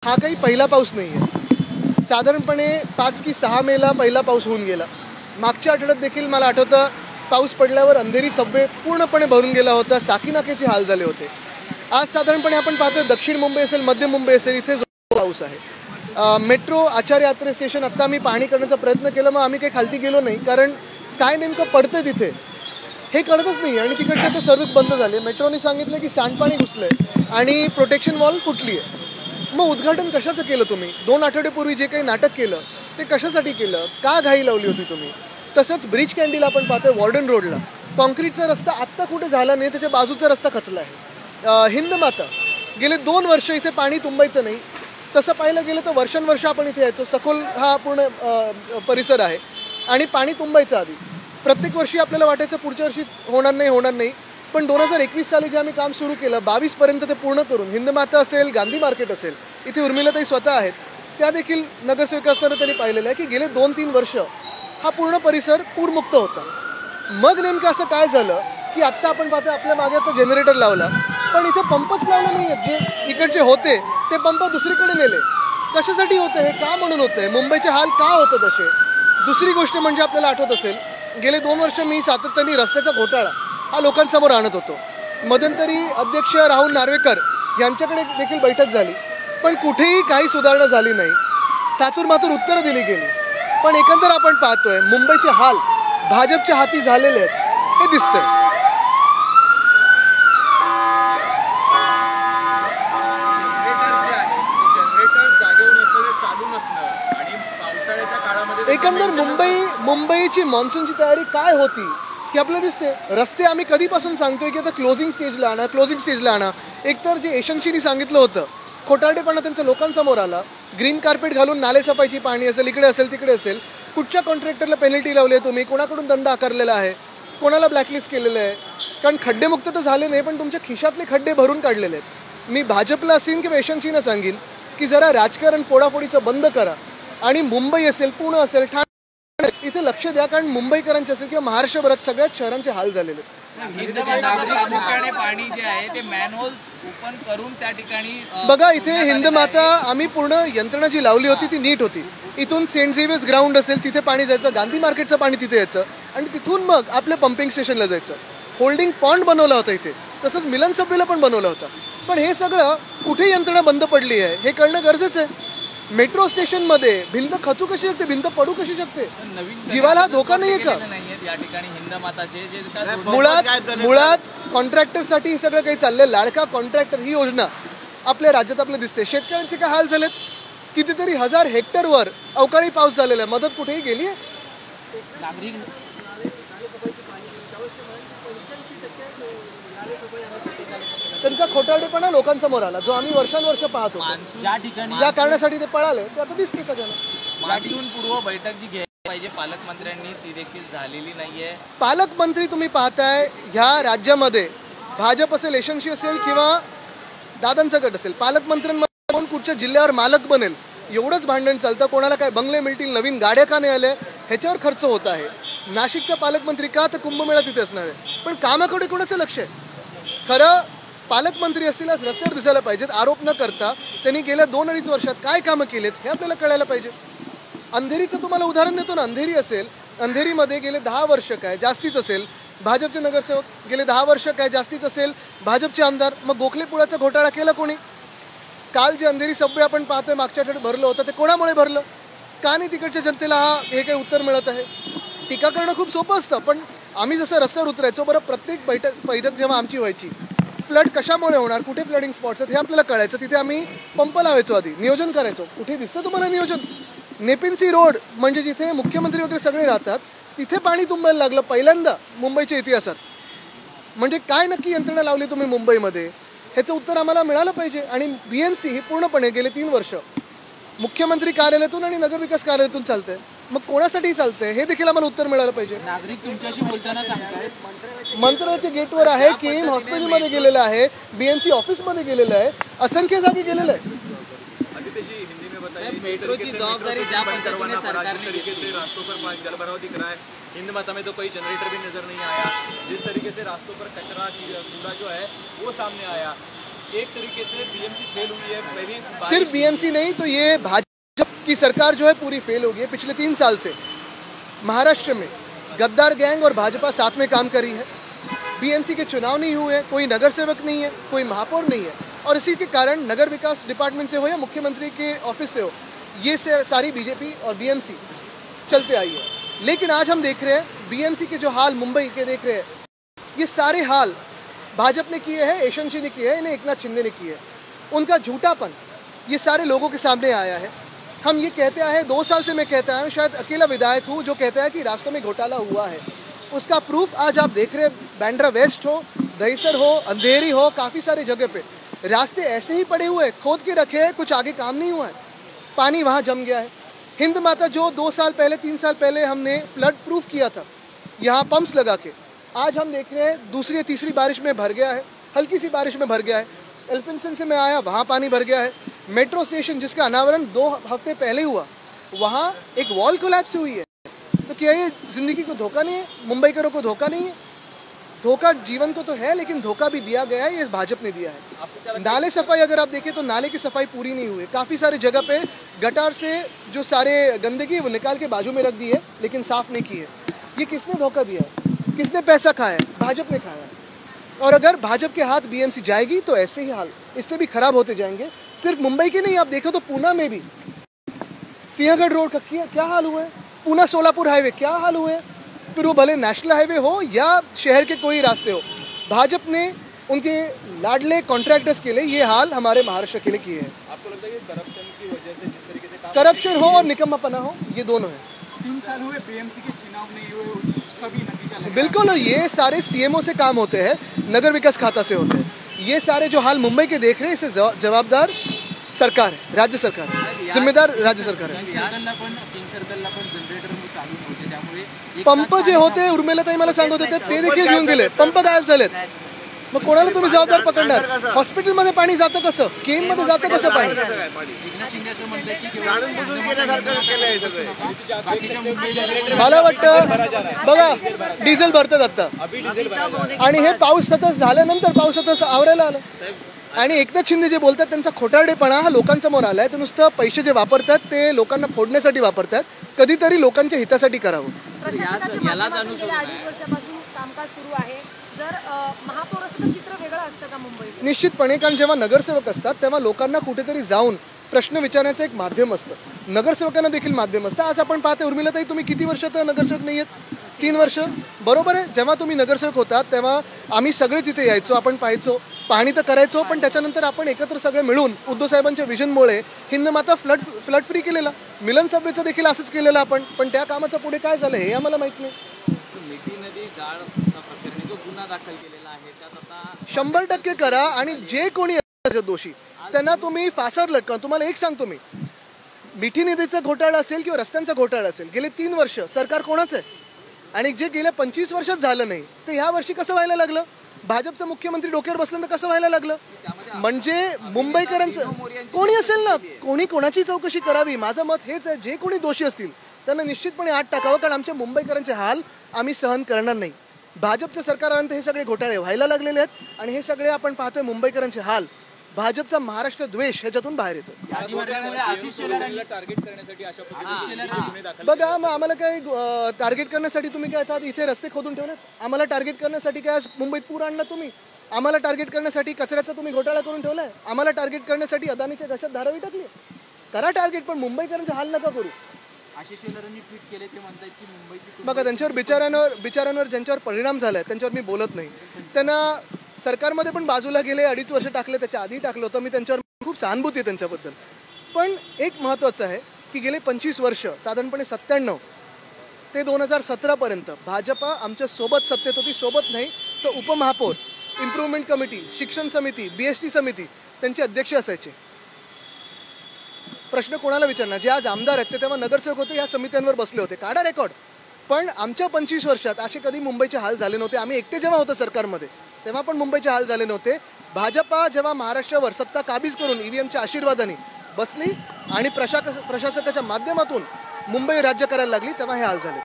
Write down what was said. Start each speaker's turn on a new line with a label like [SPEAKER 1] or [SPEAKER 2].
[SPEAKER 1] हा काही पहिला पाऊस नाही आहे. साधारणपणे 5 की 6 मेला पहिला पाऊस होऊन गेला. मागच्या आठवड्यात देखील मला आठवतं पाऊस पडल्यावर अंधेरी सबवे पूर्णपणे भरून गेला होता. साकीनाक्याचे हाल झाले होते. आज साधारणपणे आपण पाहतोय दक्षिण मुंबई असेल, मध्य मुंबई असेल, इथे जो पाऊस आहे. मेट्रो आचार्य यात्रे स्टेशन आत्ता आम्ही पाहणी करण्याचा प्रयत्न केला, मग आम्ही काही खालती गेलो नाही, कारण काय नेमकं पडतं तिथे हे कळतच नाही. आणि तिकडच्या ते सर्व्हिस बंद झाले. मेट्रोने सांगितलं की सांडपाणी घुसलंय आणि प्रोटेक्शन वॉल फुटली आहे. मग उद्घाटन कशाचं केलं तुम्ही? 2 आठवड्यापूर्वी जे काही नाटक केलं ते कशासाठी केलं? का घाई लावली होती तुम्ही? तसंच ब्रिज कॅन्डीला आपण पाहतोय वॉर्डन रोडला कॉन्क्रीटचा रस्ता आत्ता कुठे झाला नाही, त्याच्या बाजूचा रस्ता खचला आहे. हिंदमाता गेले 2 वर्ष इथे पाणी तुंबायचं नाही. तसं पाहायला गेलं तर वर्षानुवर्ष आपण इथे यायचो. सखोल हा पूर्ण परिसर आहे आणि पाणी तुंबायचं आधी. प्रत्येक वर्षी आपल्याला वाटायचं पुढच्या वर्षी होणार नाही, पण 2021 साली जे आम्ही काम सुरू केलं 22पर्यंत ते पूर्ण करून हिंदमाता असेल, गांधी मार्केट असेल, इथे उर्मिलाताई स्वतः आहेत, त्या देखील नगरसेवक असताना त्यांनी पाहिलेलं आहे की गेले 2-3 वर्ष हा पूर्ण परिसर पूरमुक्त होता. मग नेमकं असं काय झालं की आत्ता आपण पाहतो आपल्या मागे आता जनरेटर लावला, पण इथे पंपच लावला नाही आहेत. जे इकडचे होते ते पंप दुसरीकडे नेले. कशासाठी होतं हे? का म्हणून होतंय? मुंबईचे हाल का होतं तसे? दुसरी गोष्ट म्हणजे आपल्याला आठवत असेल गेले 2 वर्ष मी सातत्याने रस्त्याचा घोटाळा हा लोकांसमोर आणत होतो. मध्यंतरी अध्यक्ष राहुल नार्वेकर यांच्याकडे देखील बैठक झाली, पण कुठेही काही सुधारणा झाली नाही. तातूरमातूर उत्तरं दिली गेली. पण एकंदर आपण पाहतोय मुंबईचे हाल भाजपच्या हाती झालेले आहेत हे दिसतंय. एकंदर मुंबईची मान्सूनची तयारी काय होती की आपल्याला दिसते. रस्ते आम्ही कधीपासून सांगतोय की आता क्लोजिंग स्टेजला आणा. एकतर जे एशन्सीनी सांगितलं होतं खोटारडेपणा त्यांचा लोकांसमोर आला. ग्रीन कार्पेट घालून नाले सफाईची पाहणी असेल, इकडे असेल तिकडे असेल. कुठच्या कॉन्ट्रॅक्टरला पेनल्टी लावली आहे तुम्ही? कोणाकडून दंड आकारलेला आहे? कोणाला ब्लॅकलिस्ट केलेलं आहे? कारण खड्डेमुक्त तर झाले नाही, पण तुमच्या खिशातले खड्डे भरून काढलेले आहेत. मी भाजपला असेल किंवा एशन्सीनं सांगेन की जरा राजकारण फोडाफोडीचं बंद करा आणि मुंबई असेल, पुणे असेल, ठाणे इथे लक्ष द्या, कारण मुंबईकरांचे असेल किंवा महाराष्ट्रभरात सगळ्याच शहरांचे हाल झालेले.
[SPEAKER 2] पाणी जे आहे ते मॅनहोल ओपन करून त्या ठिकाणी
[SPEAKER 1] बघा इथे हिंदमाता आम्ही पूर्ण यंत्रणा जी लावली होती ती नीट होती. इथून सेंट झेवियर्स ग्राउंड असेल तिथे पाणी जायचं, गांधी मार्केटचं पाणी तिथे यायचं आणि तिथून मग आपल्या पंपिंग स्टेशनला जायचं. होल्डिंग पॉन्ड बनवला होता इथे, तसंच मिलन सबवेला पण बनवला होता. पण हे सगळं कुठे यंत्रणा बंद पडली आहे हे कळणं गरजेचं आहे. मेट्रो स्टेशनमध्ये भिंत खचू कशी शकते? भिंत पडू कशी शकते? जीवाला धोका नाही आहे का? मुळात कॉन्ट्रॅक्टरसाठी हे सगळं काही चाललंय. लाडका कॉन्ट्रॅक्टर ही योजना आपल्या राज्यात आपल्याला दिसते. शेतकऱ्यांचे काय हाल झालेत? कितीतरी 1000 हेक्टरवर अवकाळी पाऊस झालेला आहे. मदत कुठेही गेली आहे? त्यांचा खोटारडेपणा लोकांसमोर आला, जो आम्ही वर्षानुवर्ष पाहतो. ज्या कारणासाठी ते पळाले ते आता दिसते सगळ्यांना.
[SPEAKER 2] मान्सून पूर्व बैठक जी घ्यायला पाहिजे पालकमंत्र्यांनी ती देखील झालेली नाहीये.
[SPEAKER 1] पालकमंत्री तुम्ही पाहताय ह्या राज्यामध्ये भाजप असेल, एशन्सी असेल किंवा दादांचा गट असेल, पालकमंत्र्यांमध्ये कोण कुठच्या जिल्ह्यावर मालक बनेल एवढंच भांडण चालतं. कोणाला काय बंगले मिळतील, नवीन गाड्या का नाही आल्या ह्याच्यावर खर्च होत आहे. नाशिकचा पालकमंत्री का? तर कुंभमेळा तिथे असणार आहे, पण कामाकडे कोणाचं लक्ष आहे? खरं पालकमंत्री असतील आज रस्त्यावर दिसायला पाहिजेत. आरोप न करता त्यांनी गेल्या 2-2.5 वर्षात काय कामं केलेत हे आपल्याला कळायला पाहिजे. अंधेरीचं तुम्हाला उदाहरण देतो ना. अंधेरी असेल, अंधेरीमध्ये गेले 10 वर्ष काय जास्तीच असेल भाजपचे नगरसेवक, गेले 10 वर्ष काय जास्तीच असेल भाजपचे आमदार. मग गोखले पुलाचा घोटाळा केला कोणी? काल जे अंधेरी सबवे आपण पाहतोय मागच्या आठवड्यात भरलं होतं ते कोणामुळे भरलं? का नाही तिकडच्या जनतेला हे काही उत्तर मिळत आहे? टीका करणं खूप सोपं असतं, पण आम्ही जसं रस्त्यावर उतरायचो, बरं प्रत्येक बैठक जेव्हा आमची व्हायची, फ्लड कशामुळे होणार, कुठे फ्लडिंग स्पॉट्स आहेत हे आपल्याला कळायचं. तिथे आम्ही पंप लावायचो, आधी नियोजन करायचो. कुठे दिसतं तुम्हाला नियोजन? नेपिन्सी रोड म्हणजे जिथे मुख्यमंत्री वगैरे सगळे राहतात तिथे पाणी तुंबायला लागलं पहिल्यांदा मुंबईच्या इतिहासात. म्हणजे काय नक्की यंत्रणा लावली तुम्ही मुंबईमध्ये ह्याचं उत्तर आम्हाला मिळालं पाहिजे. आणि BMC ही पूर्णपणे गेले 3 वर्ष मुख्यमंत्री कार्यालयातून आणि नगरविकास कार्यालयातून चालतंय. मग कोणासाठी चालतंय हे देखील आम्हाला उत्तर मिळालं पाहिजे.
[SPEAKER 2] नागरिक तुमच्याशी बोलताना सांगतायत
[SPEAKER 1] मंत्रालयाच्या गेटवर आहे, KM हॉस्पिटलमध्ये गेलेलं आहे, BMC ऑफिसमध्ये गेलेलं आहे, असंख्य जागी गेलेलं आहे.
[SPEAKER 2] मेट्रो की जवाबदारी ज्या पद्धतीने
[SPEAKER 3] जिस तरीके से रास्तों पर जल भराव दिख रहा है, हिंदमाता में तो कोई जनरेटर भी नजर नहीं आया. जिस तरीके से रास्तों पर कचरा कूड़ा जो है वो सामने आया, एक तरीके से बीएमसी फेल हुई है। मैं भी
[SPEAKER 1] सिर्फ बीएमसी नहीं तो ये भाजपा की सरकार जो है पूरी फेल हो गई है। पिछले 3 साल से महाराष्ट्र में गद्दार गैंग और भाजपा साथ में काम करी है। बीएमसी के चुनाव नहीं हुए, कोई नगर सेवक नहीं है, कोई महापौर नहीं है, और इसी के कारण नगर विकास डिपार्टमेंट से हो या मुख्यमंत्री के ऑफिस से हो, ये सारी बीजेपी और बीएमसी चलते आई है। लेकिन आज हम देख रहे हैं बीएमसी के जो हाल मुंबई के देख रहे हैं, ये सारे हाल भाजपा ने किए हैं, यशवंत ने किए हैं, इन्हें एकनाथ शिंदे ने किए हैं। उनका झूठापन ये सारे लोगों के सामने आया है। हम ये कहते आए हैं, 2 साल से मैं कहता हूँ, शायद अकेला विधायक हूँ जो कहता है कि रास्तों में घोटाला हुआ है। उसका प्रूफ आज आप देख रहे हैं, बांद्रा वेस्ट हो, दहीसर हो, अंधेरी हो, काफ़ी सारी जगह पे रास्ते ऐसे ही पड़े हुए हैं, खोद के रखे हैं, कुछ आगे काम नहीं हुआ है, पानी वहाँ जम गया है। हिंद माता जो 2 साल पहले 3 साल पहले हमने फ्लड प्रूफ किया था यहाँ पंप्स लगा के, आज हम देख रहे हैं दूसरी या तीसरी बारिश में भर गया है, हल्की सी बारिश में भर गया है। एल्फिंसन से मैं आया, वहाँ पानी भर गया है। मेट्रो स्टेशन जिसका अनावरण 2 हफ्ते पहले हुआ, वहाँ एक वॉल कोलैप्स हुई है। तो क्या ये जिंदगी को धोखा नहीं है? मुंबईकरों को धोखा नहीं है? धोखा जीवन को तो है, लेकिन धोखा भी दिया गया है, ये भाजपा ने दिया है। नाले सफाई अगर आप देखें तो नाले की सफाई पूरी नहीं हुई। काफ़ी सारी जगह पे गटार से जो सारे गंदगी वो निकाल के बाजू में रख दी है, लेकिन साफ नहीं की है। ये किसने धोखा दिया है? किसने पैसा खाया है? भाजपा ने खाया है। और अगर भाजपा के हाथ बीएमसी जाएगी तो ऐसे ही हाल इससे भी खराब होते जाएंगे। सिर्फ मुंबई के नहीं, आप देखो तो पूना में भी सिंहगढ़ रोड का क्या हाल हुआ है, पूना सोलापुर हाईवे क्या हाल हुए हैं। फिर वो भले नेशनल हाईवे हो या शहर के कोई रास्ते हो, भाजपा ने उनके लाडले कॉन्ट्रैक्टर्स के लिए ये हाल हमारे महाराष्ट्र के लिए किए हैं।
[SPEAKER 3] आपको लगता है कि करप्शन की वजह से जिस तरीके से काम
[SPEAKER 1] करप्शन हो और निकम्मापना हो, ये दोनों है।
[SPEAKER 4] 3 साल हुए बीएमसी के चुनाव नहीं हुए, उसका भी नतीजा लगा।
[SPEAKER 1] बिल्कुल, और ये सारे सीएमओ से काम होते हैं, नगर विकास खाता से होते हैं। ये सारे जो हाल मुंबई के देख रहे हैं, इसे जवाबदार सरकार है, राज्य सरकार है, जिम्मेदार राज्य सरकार है। पंप जे होते उर्मिलाताई मला सांगत होते ते देखील घेऊन गेले, पंप गायब झालेत। मग कोणाला तुम्ही जबाबदार पकडणार? हॉस्पिटलमध्ये पाणी जातं कसं? केम मध्ये जातं कसं पाणी? मला वाटतं बघा, डिझेल भरतात आता, आणि हे पाऊस सतत झाल्यानंतर पाऊस सतत आवरायला आलं, आणि एकनाथ शिंदे जे बोलतात त्यांचा खोटारडेपणा हा लोकांसमोर आलाय। ते नुसतं पैसे जे वापरतात ते लोकांना फोडण्यासाठी वापरतात, कधीतरी लोकांच्या हितासाठी करावं।
[SPEAKER 5] गेल्या 2.5 वर्षापासून कामकाज सुरू आहे। जर महापौर असतं तर चित्र वेगळं असतं का मुंबईत?
[SPEAKER 1] निश्चितपणे, कारण जेव्हा नगरसेवक असतात तेव्हा लोकांना कुठेतरी जाऊन प्रश्न विचारण्याचं एक माध्यम असतं, नगरसेवकांना देखील माध्यम असतं। आज आपण पाहते, उर्मिलाताई तुम्ही किती वर्षात नगरसेवक नाही आहेत? 3 वर्ष, बरोबर आहे। जेव्हा तुम्ही नगरसेवक होतात तेव्हा आम्ही सगळेच इथे यायचो, आपण पाहायचो, पाहणी तर करायचो, पण त्याच्यानंतर आपण एकत्र सगळे मिळून उद्धव साहेबांच्या विजनमुळे हिंद माता फ्लड फ्री केलेला, मिलन सभेचं देखील असंच केलेलं आपण, पण त्या कामाचं पुढे काय झालं हे आम्हाला माहित नाही।
[SPEAKER 2] मिठी नदी गाळ प्रकरणी जो गुन्हा दाखल केलेला आहे त्यात आता
[SPEAKER 1] 100% करा, आणि जे कोणी दोषी त्यांना तुम्ही फासावर लटका। तुम्हाला एक सांगतो मी, मिठी नदीचा घोटाळा असेल किंवा रस्त्यांचा घोटाळा असेल, गेले 3 वर्ष सरकार कोणाचं आहे, आणि जे गेल्या 25 वर्षात झालं नाही ते ह्या वर्षी कसं व्हायला लागलं? भाजपचा मुख्यमंत्री डोक्यावर बसल्यानं कसं व्हायला लागलं? म्हणजे मुंबईकरांचं कोणी असेल ना, कोणी कोणाची चौकशी करावी, माझं मत हेच आहे। जे कोणी दोषी असतील त्यांना निश्चितपणे आत टाकावं, कारण आमच्या मुंबईकरांचे हाल आम्ही सहन करणार नाही। भाजपचं सरकार आल्यानंतर हे सगळे घोटाळे व्हायला लागलेले आहेत, आणि हे सगळे आपण पाहतोय मुंबईकरांचे हाल, भाजपचा महाराष्ट्र द्वेष ह्याच्यातून बाहेर येतो।
[SPEAKER 3] टार्गेट करण्यासाठी अशा पद्धतीने गुन्हे दाखल
[SPEAKER 1] बघा, मग आम्हाला काय टार्गेट करण्यासाठी तुम्ही काय आता इथे रस्ते खोदून ठेवलेत? आम्हाला टार्गेट करण्यासाठी काय मुंबईत पूर आणला तुम्ही? आम्हाला टार्गेट करण्यासाठी कचऱ्याचा तुम्ही घोटाळा करून ठेवलाय? आम्हाला टार्गेट करण्यासाठी अदानीच्या घशात धारावी टाकली? करा टार्गेट, पण मुंबईकरांचे हाल नका करू।
[SPEAKER 4] आशिष शेलारांनी ट्विट केले, ते म्हणतात की मुंबईची
[SPEAKER 1] बघा, त्यांच्यावर बिचाऱ्यांवर ज्यांच्यावर परिणाम झालाय त्यांच्यावर मी बोलत नाही। त्यांना सरकारमध्ये पण बाजूला गेले, 2.5 वर्ष टाकले, त्याच्या आधी टाकलं होतं मी, त्यांच्यावर खूप सहानुभूती आहे त्यांच्याबद्दल। पण एक महत्त्वाचं आहे की गेले 25 वर्ष, साधारणपणे 97 ते 2017 पर्यंत भाजपा आमच्या सोबत सत्तेत होती, सोबत नाही तर उपमहापौर, इम्प्रूव्हमेंट कमिटी, शिक्षण समिती, BST समिती त्यांचे अध्यक्ष असायचे। प्रश्न कोणाला विचारणार? जे आज आमदार आहेत ते तेव्हा नगरसेवक होते, या समित्यांवर बसले होते, काढा रेकॉर्ड। पण आमच्या 25 वर्षात असे कधी मुंबईचे हाल झाले नव्हते। आम्ही एकटे जेव्हा होतो सरकारमध्ये तेव्हा पण मुंबईचे हाल झाले नव्हते। भाजपा जेव्हा महाराष्ट्रावर सत्ता काबीज करून EVMच्या आशीर्वादाने बसली आणि प्रशासकाच्या माध्यमातून मुंबई राज्य करायला लागली, तेव्हा हे हाल झाले।